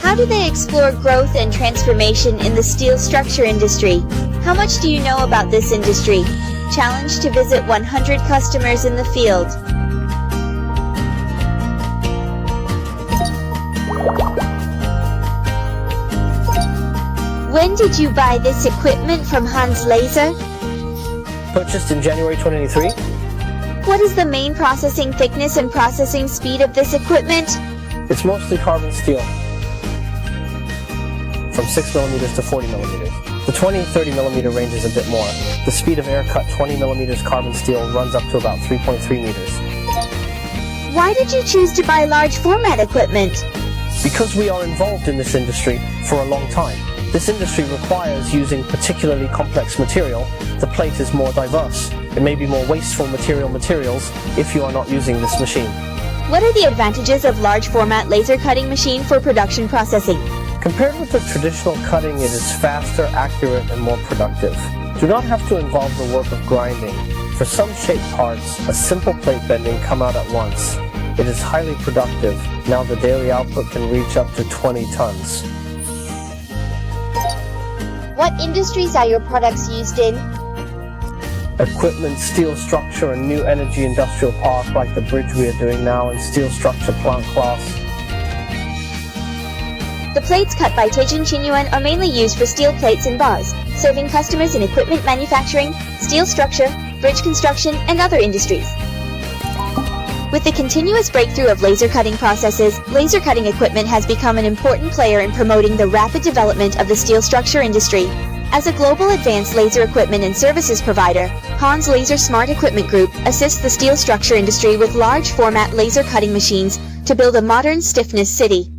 How do they explore growth and transformation in the steel structure industry? How much do you know about this industry? Challenge to visit 100 customers in the field. When did you buy this equipment from hanslaser? Purchased in January 2023. What is the main processing thickness and processing speed of this equipment? It's mostly carbon steel, from 6 millimeters to 40 millimeters. The 20-30 millimeter range is a bit more. The speed of air-cut 20 millimeters carbon steel runs up to about 3.3 meters. Why did you choose to buy large format equipment? Because we are involved in this industry for a long time. This industry requires using particularly complex material. The plate is more diverse. It may be more wasteful materials if you are not using this machine. What are the advantages of large format laser cutting machine for production processing? Compared with the traditional cutting, it is faster, accurate, and more productive. Do not have to involve the work of grinding. For some shaped parts, a simple plate bending come out at once. It is highly productive. Now the daily output can reach up to 20 tons. What industries are your products used in? Equipment, steel structure, and new energy industrial park like the bridge we are doing now, and steel structure plant class. The plates cut by Tiejun Qinyuan are mainly used for steel plates and bars, serving customers in equipment manufacturing, steel structure, bridge construction, and other industries. With the continuous breakthrough of laser cutting processes, laser cutting equipment has become an important player in promoting the rapid development of the steel structure industry. As a global advanced laser equipment and services provider, Hans Laser Smart Equipment Group assists the steel structure industry with large format laser cutting machines to build a modern stiffness city.